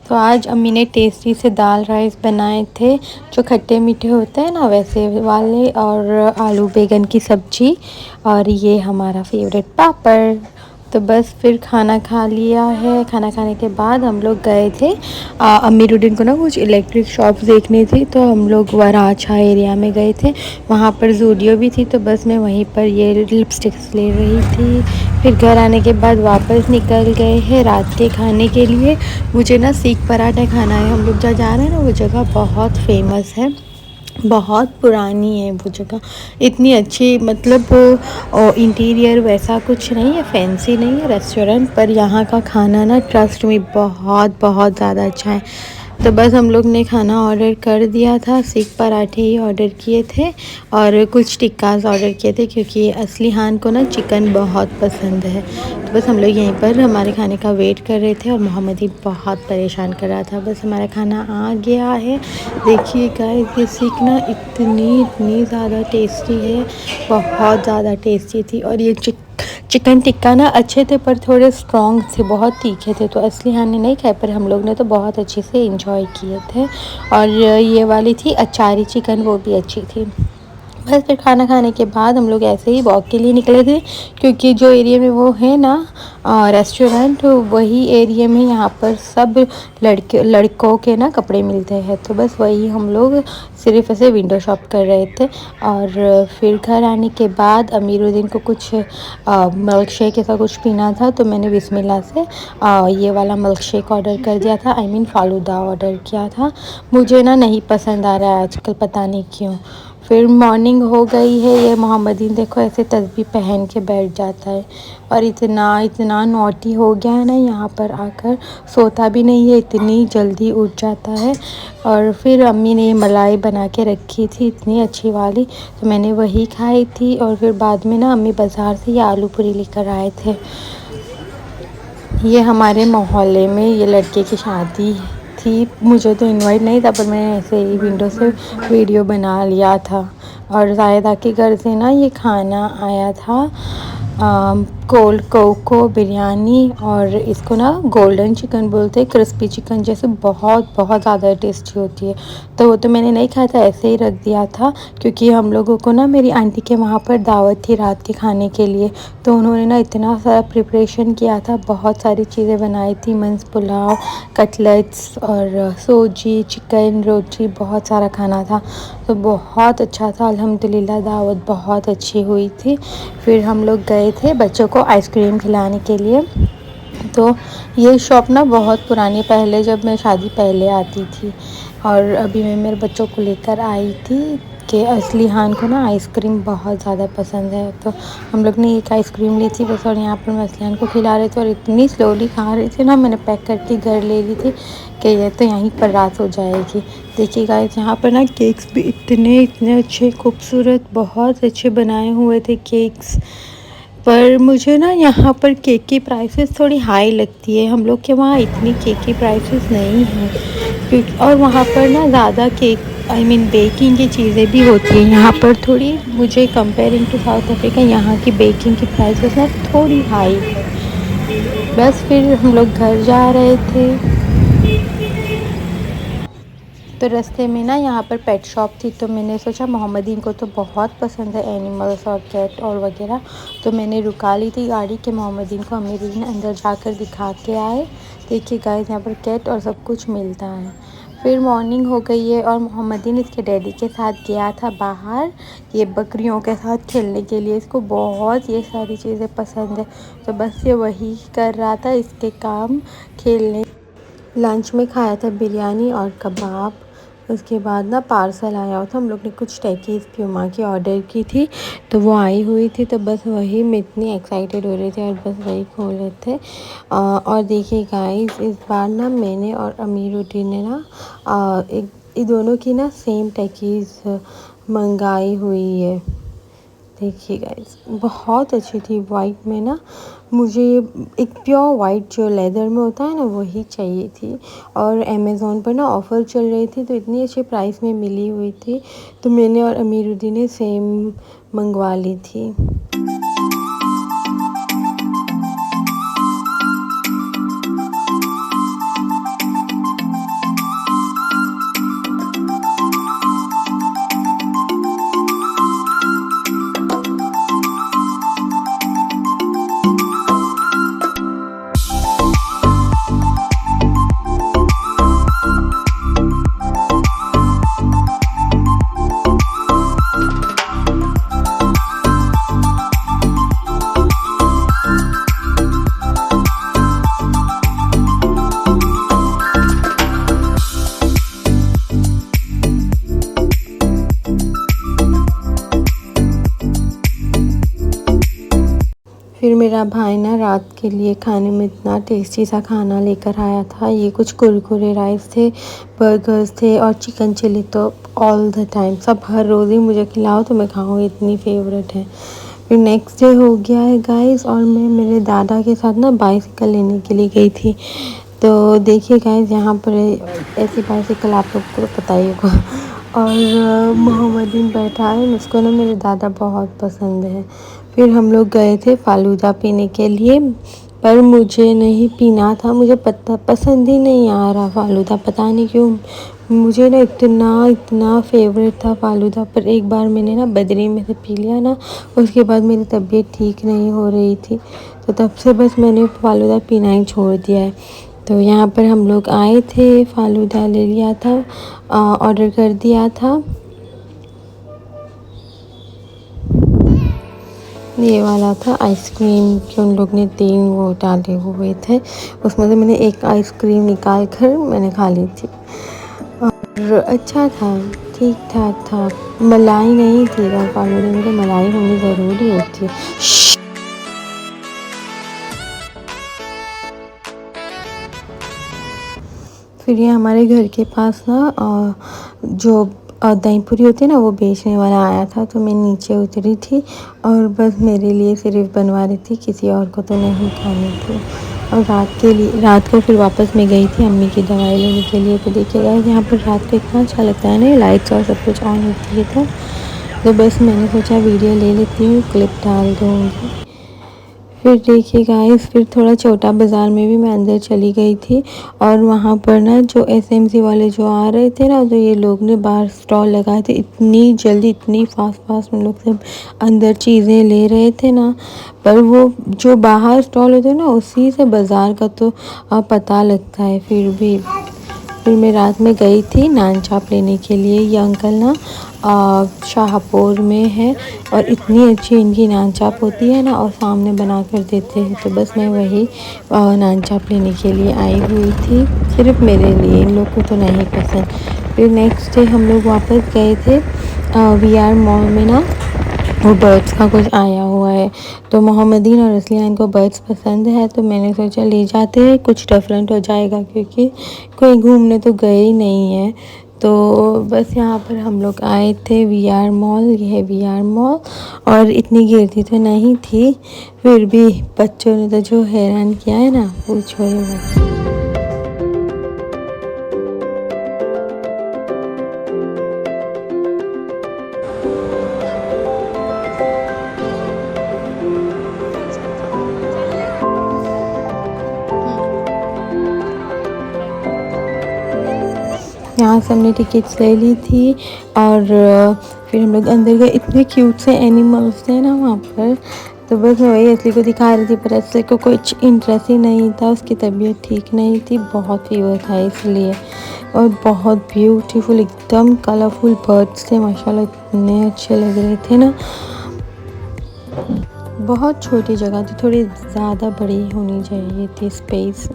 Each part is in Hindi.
तो आज अम्मी ने टेस्टी से दाल राइस बनाए थे, जो खट्टे मीठे होते हैं ना वैसे वाले, और आलू बैगन की सब्ज़ी, और ये हमारा फेवरेट पापड़। तो बस फिर खाना खा लिया है। खाना खाने के बाद हम लोग गए थे अमीरुद्दीन को ना कुछ इलेक्ट्रिक शॉप्स देखनी थी, तो हम लोग वराछा एरिया में गए थे। वहाँ पर जूडियो भी थी, तो बस मैं वहीं पर ये लिपस्टिक्स ले रही थी। फिर घर आने के बाद वापस निकल गए हैं रात के खाने के लिए। मुझे ना सीख पराठा खाना है। हम लोग जहाँ जा रहे हैं ना वो जगह बहुत फेमस है, बहुत पुरानी है वो जगह, इतनी अच्छी, मतलब इंटीरियर वैसा कुछ नहीं है, फैंसी नहीं है रेस्टोरेंट, पर यहाँ का खाना ना ट्रस्ट में बहुत बहुत ज़्यादा अच्छा है। तो बस हम लोग ने खाना ऑर्डर कर दिया था, सीख पराठे ही ऑर्डर किए थे और कुछ टिक्कास ऑर्डर किए थे, क्योंकि असली हान को ना चिकन बहुत पसंद है। तो बस हम लोग यहीं पर हमारे खाने का वेट कर रहे थे और मोहम्मद ही बहुत परेशान कर रहा था। बस हमारा खाना आ गया है। देखिए गाइस, ये सीख ना इतनी इतनी ज़्यादा टेस्टी है, बहुत ज़्यादा टेस्टी थी। और ये चिकन टिक्का ना अच्छे थे, पर थोड़े स्ट्रॉन्ग थे, बहुत तीखे थे, तो असली हान ने नहीं खाए, पर हम लोग ने तो बहुत अच्छे से इंजॉय किए थे। और ये वाली थी अचारी चिकन, वो भी अच्छी थी। बस फिर खाना खाने के बाद हम लोग ऐसे ही वॉक के लिए निकले थे, क्योंकि जो एरिया में वो है ना रेस्टोरेंट, वही एरिया में यहाँ पर सब लड़कों के ना कपड़े मिलते हैं। तो बस वही हम लोग सिर्फ ऐसे विंडो शॉप कर रहे थे। और फिर घर आने के बाद अमीरुद्दीन को कुछ मिल्क शेक ऐसा कुछ पीना था, तो मैंने बिस्मिल्लाह से ये वाला मिल्क शेक ऑर्डर कर दिया था, आई मीन फ़ालूदा ऑर्डर किया था। मुझे ना नहीं पसंद आ रहा है आजकल, पता नहीं क्यों। फिर मॉर्निंग हो गई है। ये मोहम्मदीन देखो ऐसे तस्बीह पहन के बैठ जाता है, और इतना इतना नॉटी हो गया है ना, यहाँ पर आकर सोता भी नहीं है, इतनी जल्दी उठ जाता है। और फिर अम्मी ने मलाई बना के रखी थी इतनी अच्छी वाली, तो मैंने वही खाई थी। और फिर बाद में ना अम्मी बाज़ार से ये आलू पूरी लेकर आए थे। ये हमारे मोहल्ले में ये लड़के की शादी थी, मुझे तो इनवाइट नहीं था, पर मैंने ऐसे ही विंडो से वीडियो बना लिया था। और जायदा के घर से ना ये खाना आया था, कोल्ड कोको बिरयानी, और इसको ना गोल्डन चिकन बोलते हैं, क्रिस्पी चिकन जैसे, बहुत बहुत ज़्यादा टेस्टी होती है। तो वो तो मैंने नहीं खाया था, ऐसे ही रख दिया था, क्योंकि हम लोगों को ना मेरी आंटी के वहाँ पर दावत थी रात के खाने के लिए। तो उन्होंने ना इतना सारा प्रिपरेशन किया था, बहुत सारी चीज़ें बनाई थी, मंस पुलाव, कटलेट्स और सोजी, चिकन, रोटी, बहुत सारा खाना था। तो बहुत अच्छा था, अल्हम्दुलिल्लाह दावत बहुत अच्छी हुई थी। फिर हम लोग गए थे बच्चों को आइसक्रीम खिलाने के लिए। तो ये शॉप ना बहुत पुरानी, पहले जब मैं शादी पहले आती थी, और अभी मैं मेरे बच्चों को लेकर आई थी कि असली हान को ना आइसक्रीम बहुत ज़्यादा पसंद है। तो हम लोग ने एक आइसक्रीम ली थी बस, और यहाँ पर मैं असली हान को खिला रहे थे, और इतनी स्लोली खा रहे थे ना, मैंने पैक करके घर ले ली थी कि ये तो यहीं पर रात हो जाएगी। देखिए गाइस, यहाँ पर ना केक्स भी इतने इतने अच्छे खूबसूरत, बहुत अच्छे बनाए हुए थे केक्स। पर मुझे ना यहाँ पर केक की प्राइसेस थोड़ी हाई लगती है, हम लोग के वहाँ इतनी केक की प्राइसेस नहीं हैं, क्योंकि और वहाँ पर ना ज़्यादा केक, आई मीन बेकिंग की चीज़ें भी होती हैं यहाँ पर थोड़ी। मुझे कंपेयरिंग टू साउथ अफ्रीका यहाँ की बेकिंग की प्राइसेस ना थोड़ी हाई है। बस फिर हम लोग घर जा रहे थे, तो रास्ते में ना यहाँ पर पेट शॉप थी, तो मैंने सोचा मोहम्मदीन को तो बहुत पसंद है एनिमल्स और कैट और वगैरह, तो मैंने रुका ली थी गाड़ी के मोहम्मदीन को अमीरुद्दीन अंदर जाकर दिखा के आए। देखिए गाइस, यहाँ पर कैट और सब कुछ मिलता है। फिर मॉर्निंग हो गई है, और मोहम्मदीन इसके डैडी के साथ गया था बाहर ये बकरियों के साथ खेलने के लिए। इसको बहुत ये सारी चीज़ें पसंद है, तो बस ये वही कर रहा था इसके काम, खेलने। लंच में खाया था बिरयानी और कबाब। उसके बाद ना पार्सल आया हुआ था, हम लोग ने कुछ टैकीज़ प्यूमा की ऑर्डर की थी, तो वो आई हुई थी, तो बस वही मैं इतनी एक्साइटेड हो रही थी, और बस वही खोले थे। और देखिए गाइस, इस बार ना मैंने और अमीरुद्दीन ने ना एक ये दोनों की ना सेम टैकीज़ मंगाई हुई है। देखिए गाइस, बहुत अच्छी थी वाइट में ना, मुझे एक प्योर वाइट जो लेदर में होता है ना वही चाहिए थी। और अमेज़ोन पर ना ऑफ़र चल रही थी, तो इतनी अच्छी प्राइस में मिली हुई थी, तो मैंने और अमीरुद्दीन ने सेम मंगवा ली थी। Thank you. मेरा भाई ना रात के लिए खाने में इतना टेस्टी सा खाना लेकर आया था। ये कुछ कुरकुरे राइस थे, बर्गर्स थे और चिकन चिली। तो ऑल द टाइम सब हर रोज़ ही मुझे खिलाओ तो मैं खाऊँ, इतनी फेवरेट है। फिर नेक्स्ट डे हो गया है गाइस, और मैं मेरे दादा के साथ ना बाइसिकल लेने के लिए गई थी। तो देखिए गाइस, यहाँ पर ऐसी बाइसिकल आप लोग को पता ही होगा। और मोहम्मदीन बैठा है, उसको ना मेरे दादा बहुत पसंद है। फिर हम लोग गए थे फालूदा पीने के लिए, पर मुझे नहीं पीना था, मुझे पसंद ही नहीं आ रहा फालूदा, पता नहीं क्यों। मुझे ना इतना फेवरेट था फालूदा, पर एक बार मैंने ना बदरी में से पी लिया ना, उसके बाद मेरी तबीयत ठीक नहीं हो रही थी। तो तब से बस मैंने फालूदा पीना ही छोड़ दिया है। तो यहाँ पर हम लोग आए थे, फालूदा ले लिया था, ऑर्डर कर दिया था। ये वाला था आइसक्रीम कि उन लोग ने 3 वो डाले हुए थे, उसमें से मैंने एक आइसक्रीम निकाल कर मैंने खा ली थी और अच्छा था, ठीक ठाक था। मलाई नहीं थी, और फालूदा में तो मलाई होनी ज़रूरी होती है। फिर ये हमारे घर के पास ना जो दही पूरी होती है ना, वो बेचने वाला आया था। तो मैं नीचे उतरी थी और बस मेरे लिए सिर्फ बनवा रही थी, किसी और को तो नहीं खानी थी। और रात को फिर वापस मैं गई थी अम्मी की दवाई लेने के लिए। तो देखिएगा यहाँ पर रात को इतना अच्छा लगता है ना, लाइट्स और सब कुछ ऑन होती है। तो बस मैंने सोचा वीडियो ले लेती हूँ, क्लिप डाल दूँगी। फिर देखिए गाइस, फिर थोड़ा छोटा बाज़ार में भी मैं अंदर चली गई थी, और वहाँ पर ना जो एसएमसी वाले जो आ रहे थे ना, तो ये लोग ने बाहर स्टॉल लगाए थे। इतनी जल्दी, इतनी फास्ट में लोग सब अंदर चीज़ें ले रहे थे ना, पर वो जो बाहर स्टॉल होते हैं ना, उसी से बाज़ार का तो पता लगता है। फिर मैं रात में गई थी नान चाप लेने के लिए। ये अंकल ना शाहपुर में है, और इतनी अच्छी इनकी नान चाप होती है ना, और सामने बना कर देते हैं। तो बस मैं वही नान चाप लेने के लिए आई हुई थी, सिर्फ मेरे लिए, इन लोग को तो नहीं पसंद। फिर नेक्स्ट डे हम लोग वापस गए थे वीआर मॉल में ना, वो बर्ड्स का कुछ आया हुआ है। तो मोहम्मदीन और असलियान को बर्ड्स पसंद है, तो मैंने सोचा ले जाते हैं, कुछ डिफरेंट हो जाएगा, क्योंकि कोई घूमने तो गए ही नहीं है। तो बस यहाँ पर हम लोग आए थे वीआर मॉल। ये है वीआर मॉल, और इतनी गिरती तो नहीं थी, फिर भी बच्चों ने तो जो हैरान किया है ना, पूछो ही मत। यहाँ से हमने टिकट्स ले ली थी, और फिर हम लोग अंदर गए। इतने क्यूट से एनिमल्स थे ना वहाँ पर। तो बस मैं वही असली को दिखा रही थी, पर असली को कुछ इंटरेस्ट ही नहीं था, उसकी तबीयत ठीक नहीं थी, बहुत फीवर था इसलिए। और बहुत ब्यूटीफुल, एकदम कलरफुल बर्ड्स थे माशाल्लाह, इतने अच्छे लग रहे थे ना। बहुत छोटी जगह थी, थोड़ी ज़्यादा बड़ी होनी चाहिए थी स्पेस,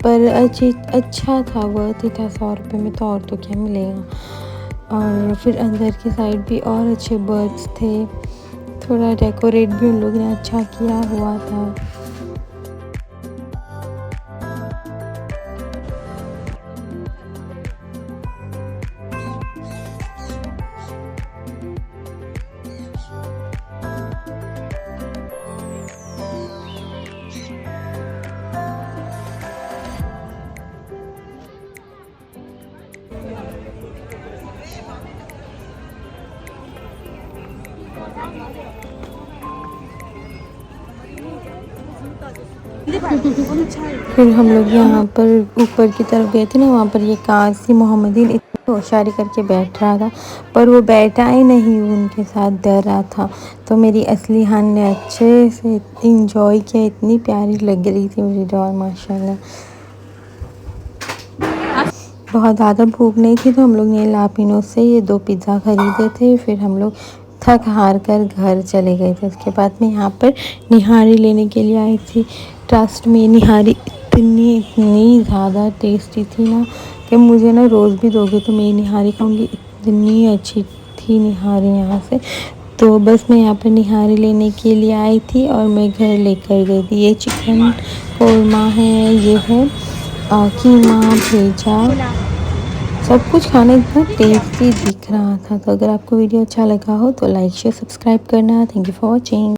पर अच्छा था, वर्थ ही था। 100 रुपये में तो और तो क्या मिलेगा। और फिर अंदर की साइड भी और अच्छे बर्ड्स थे, थोड़ा डेकोरेट भी उन लोगों ने अच्छा किया हुआ था। फिर हम लोग यहाँ पर ऊपर की तरफ गए थे ना, वहाँ पर ये काशी मोहम्मदीन इतनी होशियारी करके बैठ रहा था, पर वो बैठा ही नहीं, उनके साथ डर रहा था। तो मेरी असली हान ने अच्छे से इंजॉय किया, इतनी प्यारी लग रही थी मेरी डॉल माशाल्लाह। बहुत ज़्यादा भूख नहीं थी, तो हम लोग ने लापिनो से ये 2 पिज़्ज़ा ख़रीदे थे। फिर हम लोग थक हार कर घर चले गए थे। उसके बाद मैं यहाँ पर निहारी लेने के लिए आई थी। ट्रस्ट में निहारी इतनी ज़्यादा टेस्टी थी ना, कि मुझे ना रोज़ भी दोगे तो मैं निहारी खाऊंगी, इतनी अच्छी थी निहारी यहाँ से। तो बस मैं यहाँ पर निहारी लेने के लिए आई थी और मैं घर लेकर गई थी। ये चिकन कोरमा है, ये है कीमा भेजा, सब कुछ खाना इतना टेस्टी दिख रहा था। तो अगर आपको वीडियो अच्छा लगा हो तो लाइक शेयर सब्सक्राइब करना। Thank you for watching.